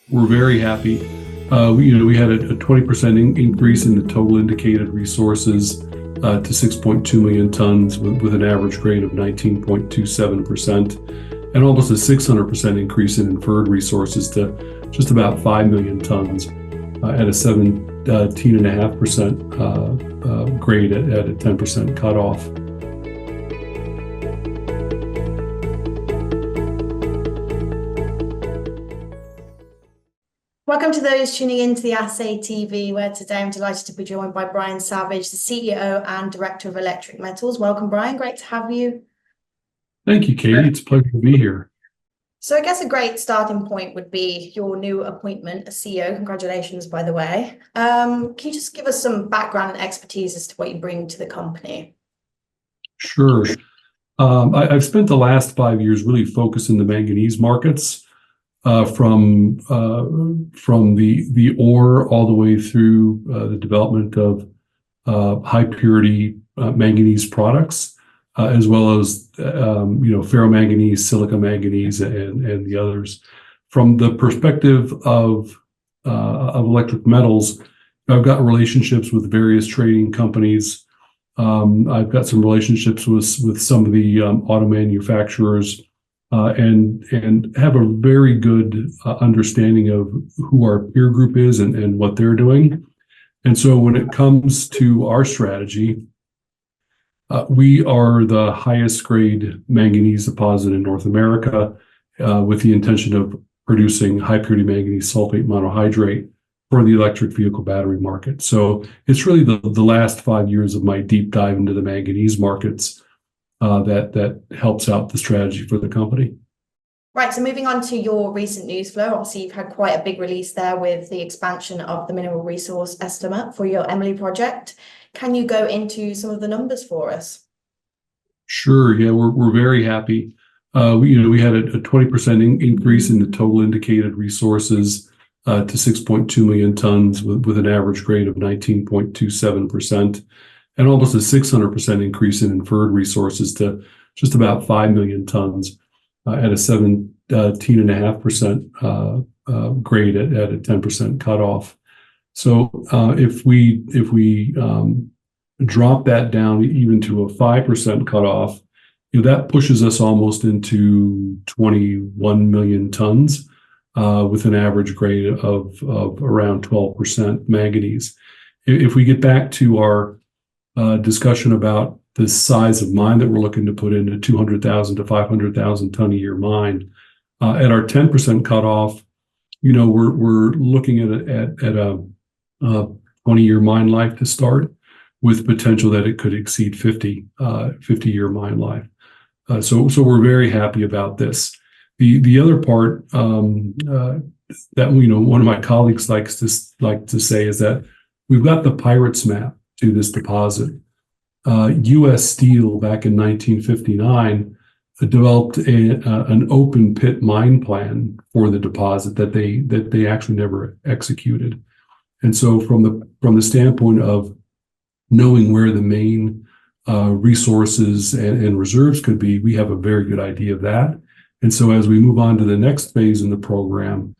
we're very happy. We had a 20% increase in the total indicated resources to 6.2 million tons with an average grade of 19.27%, and almost a 600% increase in inferred resources to just about 5 million tons at a 17.5% grade at a 10% cutoff. Welcome to those tuning in to the Assay TV, where today I'm delighted to be joined by Brian Savage, the CEO and Director of Electric Metals. Welcome, Brian. Great to have you. Thank you, Katie. It's a pleasure to be here. So I guess a great starting point would be your new appointment as CEO. Congratulations, by the way. Can you just give us some background and expertise as to what you bring to the company? Sure. I've spent the last 5 years really focused in the manganese markets. From the ore all the way through the development of high purity manganese products, as well as ferromanganese, silica manganese, and the others. From the perspective of electric metals, I've got relationships with various trading companies. I've got some relationships with some of the auto manufacturers. And have a very good understanding of who our peer group is and what they're doing. And so when it comes to our strategy, we are the highest grade manganese deposit in North America, with the intention of producing high purity manganese sulfate monohydrate for the electric vehicle battery market. So it's really the last 5 years of my deep dive into the manganese markets that helps out the strategy for the company. Right, so moving on to your recent news flow, obviously you've had quite a big release there with the expansion of the mineral resource estimate for your Emily project. Can you go into some of the numbers for us? Sure, yeah, we're very happy. We had a 20% increase in the total indicated resources to 6.2 million tons with an average grade of 19.27%. And almost a 600% increase in inferred resources to just about 5 million tons at a 17.5% grade at a 10% cutoff. So if we drop that down even to a 5% cutoff, that pushes us almost into 21 million tons with an average grade of around 12% manganese. If we get back to our discussion about the size of mine that we're looking to put in, a 200,000 to 500,000 ton a year mine, at our 10% cutoff, we're looking at a 20-year mine life to start, with potential that it could exceed 50-year mine life. So we're very happy about this. The other part that one of my colleagues likes to say is that we've got the Pirates map to this deposit. U.S. Steel back in 1959 developed an open pit mine plan for the deposit that they actually never executed. And so from the standpoint of knowing where the main resources and reserves could be, we have a very good idea of that. And so as we move on to the next phase in the program,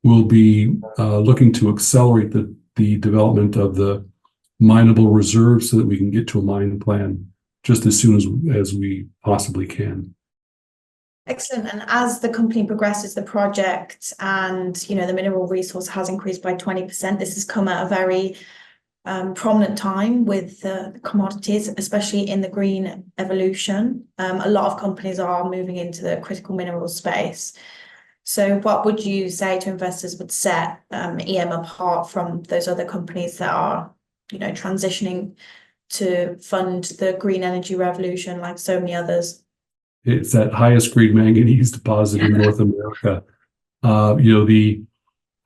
we'll be looking to accelerate the development of the mineable reserves so that we can get to a mine plan just as soon as we possibly can. Excellent. And as the company progresses the project and the mineral resource has increased by 20%, this has come at a very prominent time with the commodities, especially in the green evolution. A lot of companies are moving into the critical mineral space. So what would you say to investors would set EM apart from those other companies that are transitioning to fund the green energy revolution like so many others? It's that highest grade manganese deposit in North America. The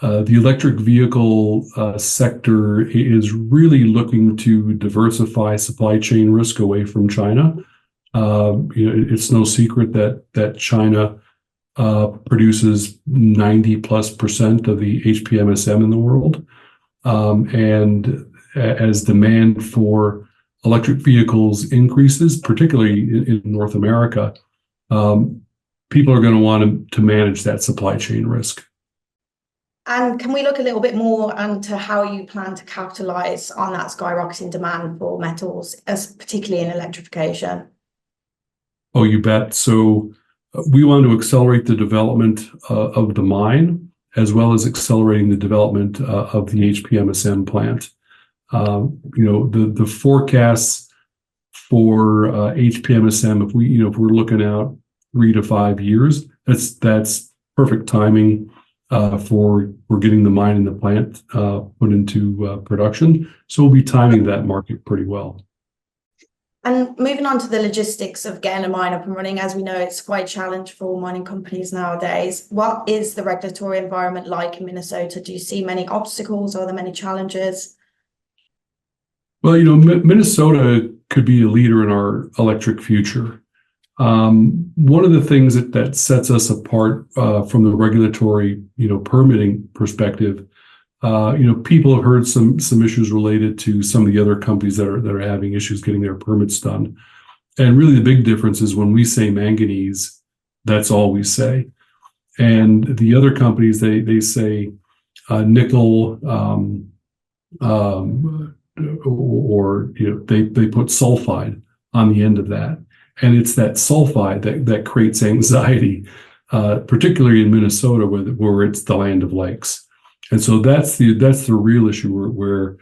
electric vehicle sector is really looking to diversify supply chain risk away from China. It's no secret that China produces 90+% of the HPMSM in the world, and as demand for electric vehicles increases, particularly in North America, people are going to want to manage that supply chain risk. And can we look a little bit more into how you plan to capitalize on that skyrocketing demand for metals, as particularly in electrification? Oh, you bet. So we want to accelerate the development of the mine, as well as accelerating the development of the HPMSM plant. The forecasts for HPMSM, if we're looking out 3 to 5 years, that's perfect timing for getting the mine and the plant put into production. So we'll be timing that market pretty well. And moving on to the logistics of getting a mine up and running, as we know, it's quite a challenge for all mining companies nowadays. What is the regulatory environment like in Minnesota? Do you see many obstacles? Are there many challenges? Well, Minnesota could be a leader in our electric future. One of the things that sets us apart from the regulatory, permitting perspective, people have heard some issues related to some of the other companies that are having issues getting their permits done. And really the big difference is when we say manganese, that's all we say. And the other companies, they say nickel, or they put sulfide on the end of that. And it's that sulfide that creates anxiety, particularly in Minnesota where it's the land of lakes. And so that's the real issue where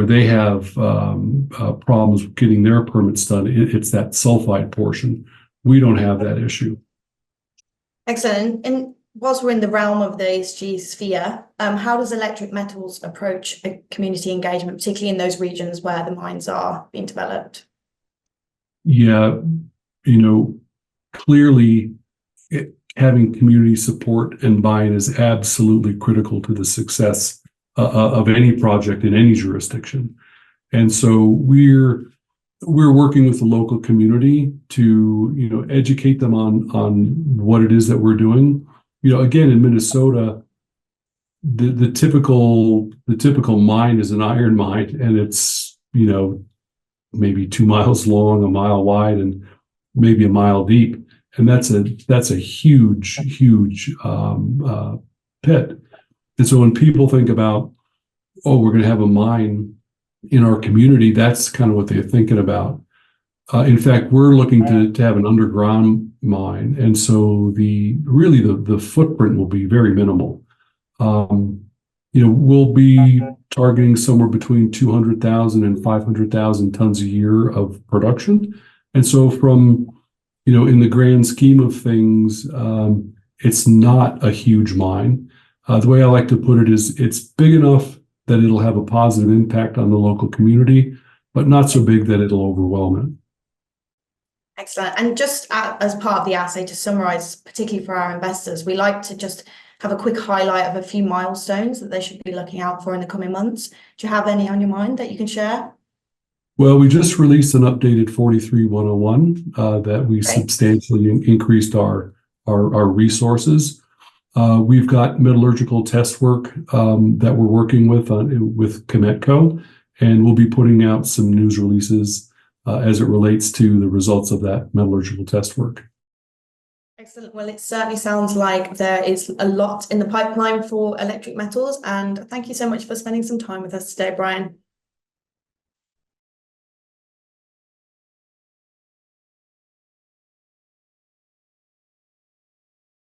they have problems getting their permits done. It's that sulfide portion. We don't have that issue. Excellent. And whilst we're in the realm of the ESG sphere, how does Electric Metals approach a community engagement, particularly in those regions where the mines are being developed? Yeah, clearly having community support and buy-in is absolutely critical to the success of any project in any jurisdiction. And so we're working with the local community to, educate them on what it is that we're doing. Again, in Minnesota, the typical mine is an iron mine, and it's, maybe 2 miles long, 1 mile wide, and maybe 1 mile deep. And that's a huge pit. And so when people think about, we're going to have a mine in our community, that's kind of what they're thinking about. In fact, we're looking to have an underground mine, and so the footprint will be very minimal. We'll be targeting somewhere between 200,000 and 500,000 tons a year of production. And so from, in the grand scheme of things, it's not a huge mine. The way I like to put it is it's big enough that it'll have a positive impact on the local community, but not so big that it'll overwhelm it. Excellent. And just as part of the assay, to summarize, particularly for our investors, we like to just have a quick highlight of a few milestones that they should be looking out for in the coming months. Do you have any on your mind that you can share? Well, we just released an updated 43-101 that we substantially increased our resources. We've got metallurgical test work that we're working with Cometco, and we'll be putting out some news releases as it relates to the results of that metallurgical test work. Excellent. Well, it certainly sounds like there is a lot in the pipeline for Electric Metals, and thank you so much for spending some time with us today, Brian.